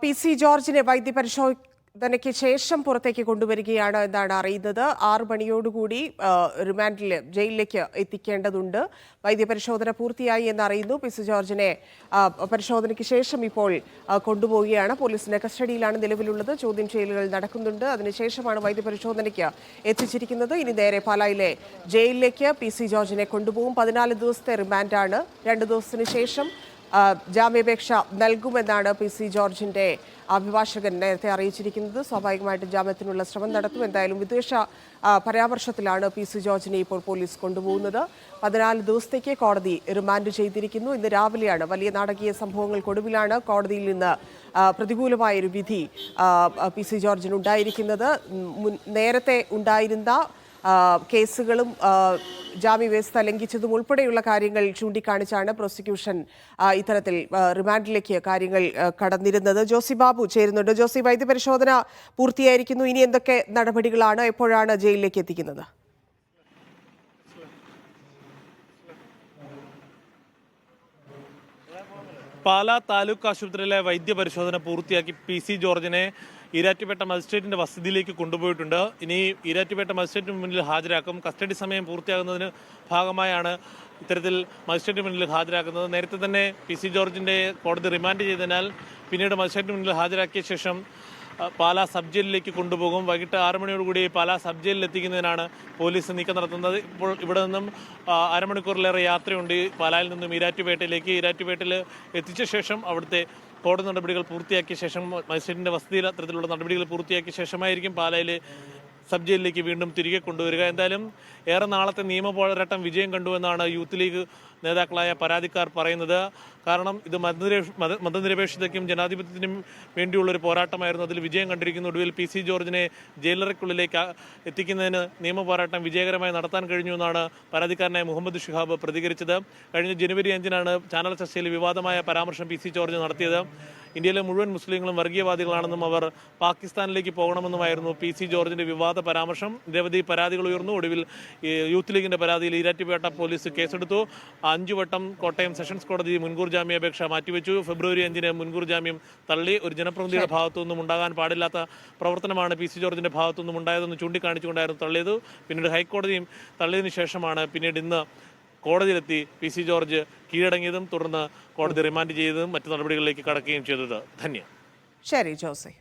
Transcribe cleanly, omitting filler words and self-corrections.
PC ജോർജിനെ വൈദ്യപരിശോധനയ്ക്ക് ശേഷം പുറത്തേക്ക് കൊണ്ടുവരികയാണ് എന്നാണ് അറിയുന്നത്. 6 മണിയോടുകൂടി റിമാൻഡിൽ ജയിലിലേക്ക് എത്തിക്കേണ്ടതുണ്ട്. വൈദ്യപരിശോധന പൂർത്തിയായി എന്നറിയുന്നു. PC ജോർജിനെ പരിശോധനയ്ക്ക് ശേഷം ഇപ്പോൾ കൊണ്ടുപോവുകയാണ്. പോലീസിന്റെ കസ്റ്റഡിയിലാണ് നിലവിലുള്ളത്. ചോദ്യം ചെയ്യലുകൾ നടക്കുന്നുണ്ട്. അതിനുശേഷമാണ് വൈദ്യപരിശോധനയ്ക്ക് എത്തിച്ചിരിക്കുന്നത്. ഇനി നേരെ പാലായിലെ ജയിലിലേക്ക് PC ജോർജിനെ കൊണ്ടുപോകും. 14 ദിവസത്തെ റിമാൻഡാണ്. 2 ദിവസത്തിന് ശേഷം ജാമ്യാപേക്ഷ നൽകുമെന്നാണ് PC ജോർജിന്റെ അഭിഭാഷകൻ നേരത്തെ അറിയിച്ചിരിക്കുന്നത്. സ്വാഭാവികമായിട്ടും ജാമ്യത്തിനുള്ള ശ്രമം നടത്തും. എന്തായാലും വിദ്വേഷ പരാമർശത്തിലാണ് PC ജോർജിനെ ഇപ്പോൾ പോലീസ് കൊണ്ടുപോകുന്നത്. 14 ദിവസത്തേക്ക് കോടതി റിമാൻഡ് ചെയ്തിരിക്കുന്നു. ഇന്ന് രാവിലെയാണ് വലിയ നാടകീയ സംഭവങ്ങൾക്കൊടുവിലാണ് കോടതിയിൽ നിന്ന് പ്രതികൂലമായൊരു വിധി PC ജോർജിന് ഉണ്ടായിരിക്കുന്നത്. നേരത്തെ ഉണ്ടായിരുന്ന കേസുകളും ജാമ്യവ്യവസ്ഥ ലംഘിച്ചതും ഉൾപ്പെടെയുള്ള കാര്യങ്ങൾ ചൂണ്ടിക്കാണിച്ചാണ് പ്രോസിക്യൂഷൻ ഇത്തരത്തിൽ റിമാൻഡിലേക്ക് കാര്യങ്ങൾ കടന്നിരുന്നത്. ജോസി ബാബു ചേരുന്നുണ്ട്. ജോസി, വൈദ്യപരിശോധന പൂർത്തിയായിരിക്കുന്നു. ഇനി എന്തൊക്കെ നടപടികളാണ്, എപ്പോഴാണ് ജയിലിലേക്ക് എത്തിക്കുന്നത്? പാലാ താലൂക്ക് ആശുപത്രിയിലെ വൈദ്യപരിശോധന പൂർത്തിയാക്കി PC ജോർജിനെ ഈരാറ്റുപേട്ട മജിസ്ട്രേറ്റിന്റെ വസതിയിലേക്ക് കൊണ്ടുപോയിട്ടുണ്ട്. ഇനി ഈരാറ്റുപേട്ട മജിസ്ട്രേറ്റിന് മുന്നിൽ ഹാജരാക്കും. കസ്റ്റഡി സമയം പൂർത്തിയാകുന്നതിന് ഭാഗമായാണ് ഇത്തരത്തിൽ മജിസ്ട്രേറ്റിന് മുന്നിൽ ഹാജരാക്കുന്നത്. നേരത്തെ തന്നെ PC ജോർജിന്റെ കോടതി റിമാൻഡ് ചെയ്തതിനാൽ പിന്നീട് മജിസ്ട്രേറ്റിന് മുന്നിൽ ഹാജരാക്കിയ ശേഷം പാലാ സബ് ജയിലിലേക്ക് കൊണ്ടുപോകും. വൈകിട്ട് 6 മണിയോടുകൂടി പാലാ സബ് ജയിലിൽ എത്തിക്കുന്നതിനാണ് പോലീസ് നീക്കം നടത്തുന്നത്. ഇപ്പോൾ ഇവിടെ നിന്നും അരമണിക്കൂറിലേറെ യാത്രയുണ്ട് പാലായിൽ നിന്നും ഈരാറ്റുപേട്ടയിലേക്ക്. ഈരാറ്റുപേട്ടയിൽ എത്തിച്ച ശേഷം അവിടുത്തെ കോടതി നടപടികൾ പൂർത്തിയാക്കിയ ശേഷം മജിസ്ട്രേറ്റിന്റെ വസതിയിൽ അത്തരത്തിലുള്ള നടപടികൾ പൂർത്തിയാക്കിയ ശേഷമായിരിക്കും പാലായിലെ സബ് ജയിലിലേക്ക് വീണ്ടും തിരികെ കൊണ്ടുവരിക. എന്തായാലും ഏറെ നാളത്തെ നിയമ പോരാട്ടം വിജയം കണ്ടുവെന്നാണ് യൂത്ത് ലീഗ് നേതാക്കളായ പരാതിക്കാർ പറയുന്നത്. കാരണം ഇത് മതനിരപേക്ഷതയ്ക്കും ജനാധിപത്യത്തിനും വേണ്ടിയുള്ളൊരു പോരാട്ടമായിരുന്നു. അതിൽ വിജയം കണ്ടിരിക്കുന്ന ഒടുവിൽ PC ജോർജിനെ ജയിലറയ്ക്കുള്ളിലേക്ക് എത്തിക്കുന്നതിന് നിയമ പോരാട്ടം വിജയകരമായി നടത്താൻ കഴിഞ്ഞു എന്നാണ് പരാതിക്കാരനായ മുഹമ്മദ് ഷിഹാബ് പ്രതികരിച്ചത്. കഴിഞ്ഞ ജനുവരി 5-നാണ് ചാനൽ ചർച്ചയിൽ വിവാദമായ പരാമർശം PC ജോർജ് നടത്തിയത്. ഇന്ത്യയിലെ മുഴുവൻ മുസ്ലിങ്ങളും വർഗീയവാദികളാണെന്നും അവർ പാകിസ്ഥാനിലേക്ക് പോകണമെന്നുമായിരുന്നു PC ജോർജിന്റെ വിവാദ പരാമർശം. നിരവധി പരാതികൾ ഉയർന്നു. ഒടുവിൽ യൂത്ത് ലീഗിന്റെ പരാതിയിൽ ഈരാറ്റുപേട്ട പോലീസ് കേസെടുത്തു. 5 വട്ടം കോട്ടയം സെഷൻസ് കോടതി മുൻകൂർ ജാമ്യാപേക്ഷ മാറ്റിവെച്ചു. ഫെബ്രുവരി 5-ന് മുൻകൂർ ജാമ്യം തള്ളി. ഒരു ജനപ്രതിനിധിയുടെ ഭാഗത്തുനിന്നും ഉണ്ടാകാൻ പാടില്ലാത്ത പ്രവർത്തനമാണ് PC ജോർജിന്റെ ഭാഗത്തുനിന്നും ഉണ്ടായതെന്ന് ചൂണ്ടിക്കാണിച്ചുകൊണ്ടായിരുന്നു തള്ളിയത്. പിന്നീട് ഹൈക്കോടതിയും തള്ളിയതിനു ശേഷമാണ് പിന്നീട് ഇന്ന് കോടതിയിലെത്തി PC ജോർജ് കീഴടങ്ങിയതും തുടർന്ന് കോടതി റിമാൻഡ് ചെയ്തതും മറ്റു നടപടികളിലേക്ക് കടക്കുകയും ചെയ്തത്. ധന്യ. ശരി ജോസെ.